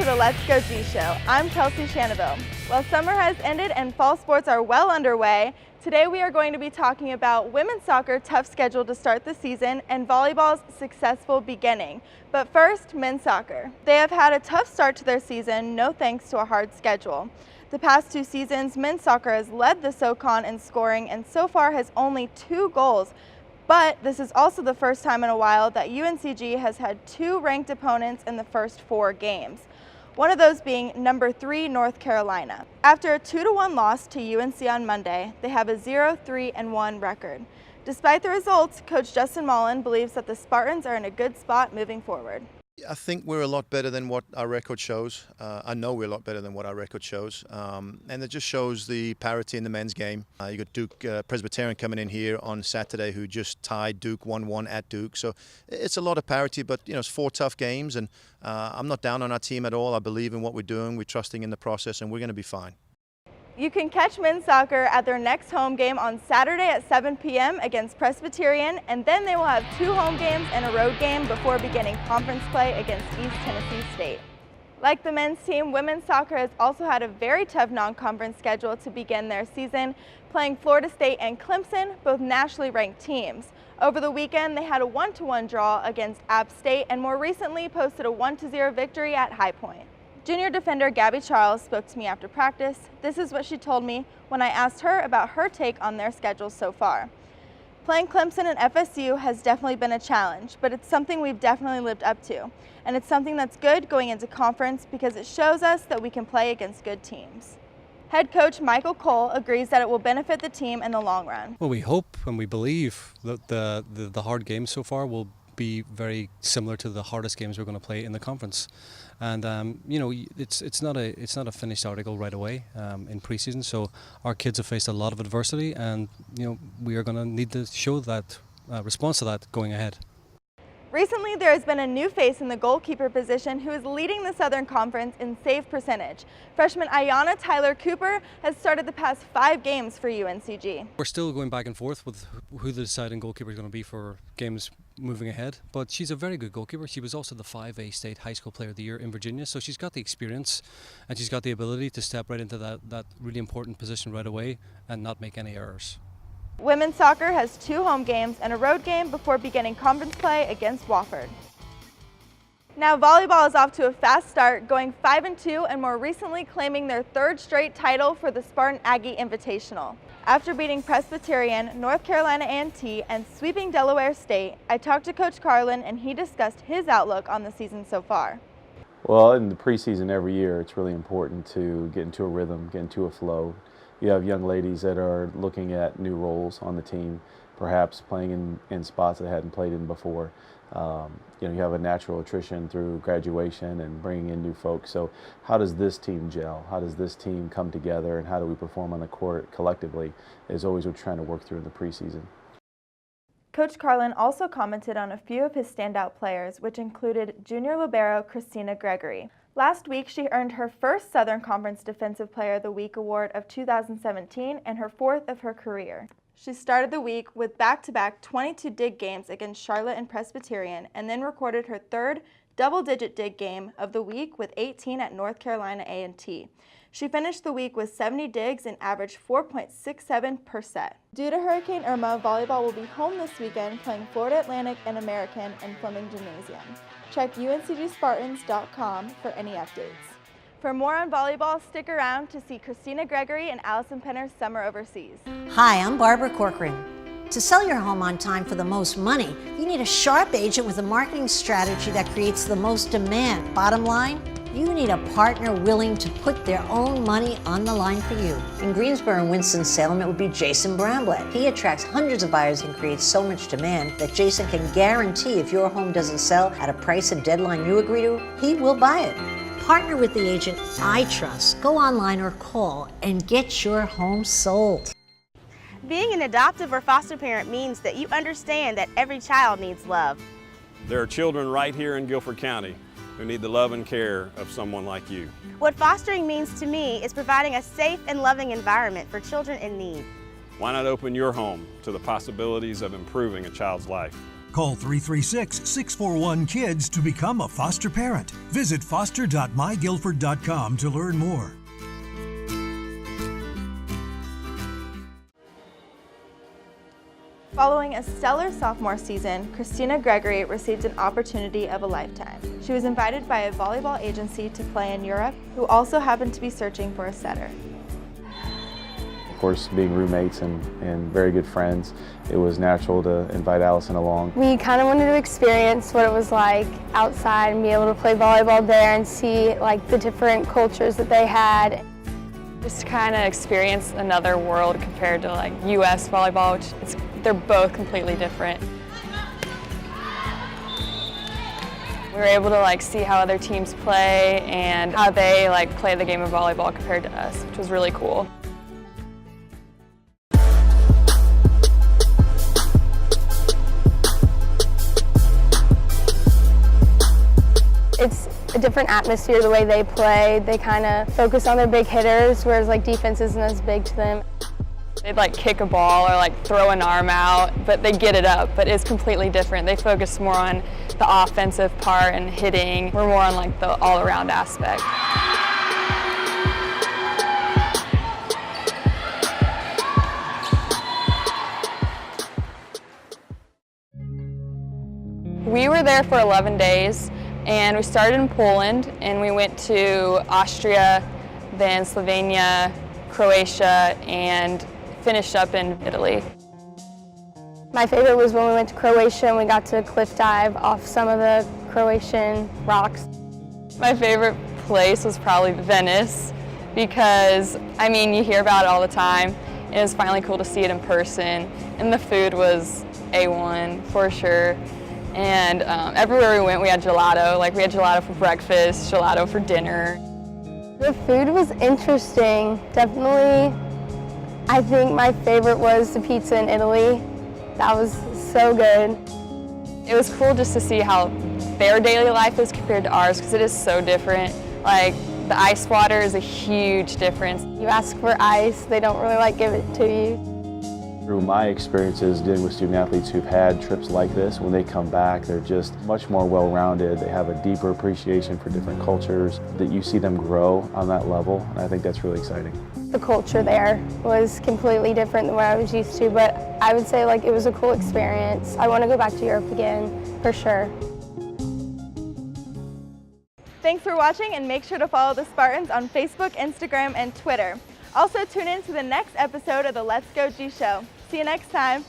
to the Let's Go G Show. I'm Kelsey Schaneville. Well, summer has ended and fall sports are well underway. Today we are going to be talking about women's soccer's tough schedule to start the season and volleyball's successful beginning. But first, men's soccer. They have had a tough start to their season, no thanks to a hard schedule. The past 2 seasons, men's soccer has led the SoCon in scoring and so far has only 2 goals. But this is also the first time in a while that UNCG has had 2 ranked opponents in the first 4 games. One of those being number 3 North Carolina. After a 2-1 loss to UNC on Monday, they have a 0-3-1 record. Despite the results, Coach Justin Mullen believes that the Spartans are in a good spot moving forward. I think we're a lot better than what our record shows. I know we're a lot better than what our record shows. And it just shows the parity in the men's game. You got Duke Presbyterian coming in here on Saturday who just tied Duke 1-1 at Duke. So it's a lot of parity, but it's 4 tough games. And I'm not down on our team at all. I believe in what we're doing. We're trusting in the process and we're going to be fine. You can catch men's soccer at their next home game on Saturday at 7 p.m. against Presbyterian, and then they will have 2 home games and a road game before beginning conference play against East Tennessee State. Like the men's team, women's soccer has also had a very tough non-conference schedule to begin their season, playing Florida State and Clemson, both nationally ranked teams. Over the weekend, they had a 1-1 draw against App State and more recently posted a 1-0 victory at High Point. Junior defender Gabby Charles spoke to me after practice. This is what she told me when I asked her about her take on their schedule so far. Playing Clemson and FSU has definitely been a challenge, but it's something we've definitely lived up to. And it's something that's good going into conference because it shows us that we can play against good teams. Head coach Michael Cole agrees that it will benefit the team in the long run. Well, we hope and we believe that the hard games so far will be very similar to the hardest games we're going to play in the conference. And it's not a finished article right away in preseason. So our kids have faced a lot of adversity, and we are going to need to show that response to that going ahead. Recently, there has been a new face in the goalkeeper position who is leading the Southern Conference in save percentage. Freshman Ayanna Tyler Cooper has started the past 5 games for UNCG. We're still going back and forth with who the deciding goalkeeper is going to be for games moving ahead, but she's a very good goalkeeper. She was also the 5A State High School Player of the Year in Virginia, so she's got the experience and she's got the ability to step right into that really important position right away and not make any errors. Women's soccer has 2 home games and a road game before beginning conference play against Wofford. Now volleyball is off to a fast start, going 5-2 and more recently claiming their 3rd straight title for the Spartan Aggie Invitational. After beating Presbyterian, North Carolina A&T, and sweeping Delaware State, I talked to Coach Carlin and he discussed his outlook on the season so far. Well, in the preseason every year, it's really important to get into a rhythm, get into a flow. You have young ladies that are looking at new roles on the team, perhaps playing in spots they hadn't played in before. You have a natural attrition through graduation and bringing in new folks. So how does this team gel? How does this team come together, and how do we perform on the court collectively is always what we're trying to work through in the preseason. Coach Carlin also commented on a few of his standout players, which included junior libero Christina Gregory. Last week, she earned her first Southern Conference Defensive Player of the Week award of 2017 and her 4th of her career. She started the week with back-to-back 22 dig games against Charlotte and Presbyterian and then recorded her 3rd double-digit dig game of the week with 18 at North Carolina A&T. She finished the week with 70 digs and averaged 4.67 per set. Due to Hurricane Irma, volleyball will be home this weekend playing Florida Atlantic and American in Fleming Gymnasium. Check uncgspartans.com for any updates. For more on volleyball, stick around to see Christina Gregory and Allison Penner's Summer Overseas. Hi, I'm Barbara Corcoran. To sell your home on time for the most money, you need a sharp agent with a marketing strategy that creates the most demand. Bottom line, you need a partner willing to put their own money on the line for you. In Greensboro and Winston-Salem, it would be Jason Bramblett. He attracts hundreds of buyers and creates so much demand that Jason can guarantee if your home doesn't sell at a price and deadline you agree to, he will buy it. Partner with the agent I trust. Go online or call and get your home sold. Being an adoptive or foster parent means that you understand that every child needs love. There are children right here in Guilford County who need the love and care of someone like you. What fostering means to me is providing a safe and loving environment for children in need. Why not open your home to the possibilities of improving a child's life? Call 336-641-KIDS to become a foster parent. Visit foster.myguilford.com to learn more. Following a stellar sophomore season, Christina Gregory received an opportunity of a lifetime. She was invited by a volleyball agency to play in Europe, who also happened to be searching for a setter. Of course, being roommates and very good friends, it was natural to invite Allison along. We kind of wanted to experience what it was like outside and be able to play volleyball there and see like the different cultures that they had. Just kind of experience another world compared to like U.S. volleyball, which they're both completely different. We were able to like see how other teams play and how they like play the game of volleyball compared to us, which was really cool. It's a different atmosphere the way they play. They kind of focus on their big hitters, whereas like defense isn't as big to them. They'd like kick a ball or like throw an arm out, but they get it up, but it's completely different. They focus more on the offensive part and hitting. We're more on like the all-around aspect. We were there for 11 days. And we started in Poland, and we went to Austria, then Slovenia, Croatia, and finished up in Italy. My favorite was when we went to Croatia and we got to cliff dive off some of the Croatian rocks. My favorite place was probably Venice because, I mean, you hear about it all the time. It was finally cool to see it in person, and the food was A1 for sure. And everywhere we went, we had gelato. Like, we had gelato for breakfast, gelato for dinner. The food was interesting. Definitely, I think my favorite was the pizza in Italy. That was so good. It was cool just to see how their daily life is compared to ours, because it is so different. Like, the ice water is a huge difference. You ask for ice, they don't really like give it to you. Through my experiences dealing with student athletes who've had trips like this, when they come back, they're just much more well-rounded. They have a deeper appreciation for different cultures, that you see them grow on that level, and I think that's really exciting. The culture there was completely different than what I was used to, but I would say like it was a cool experience. I want to go back to Europe again, for sure. Thanks for watching, and make sure to follow the Spartans on Facebook, Instagram, and Twitter. Also tune in to the next episode of the Let's Go G Show. See you next time.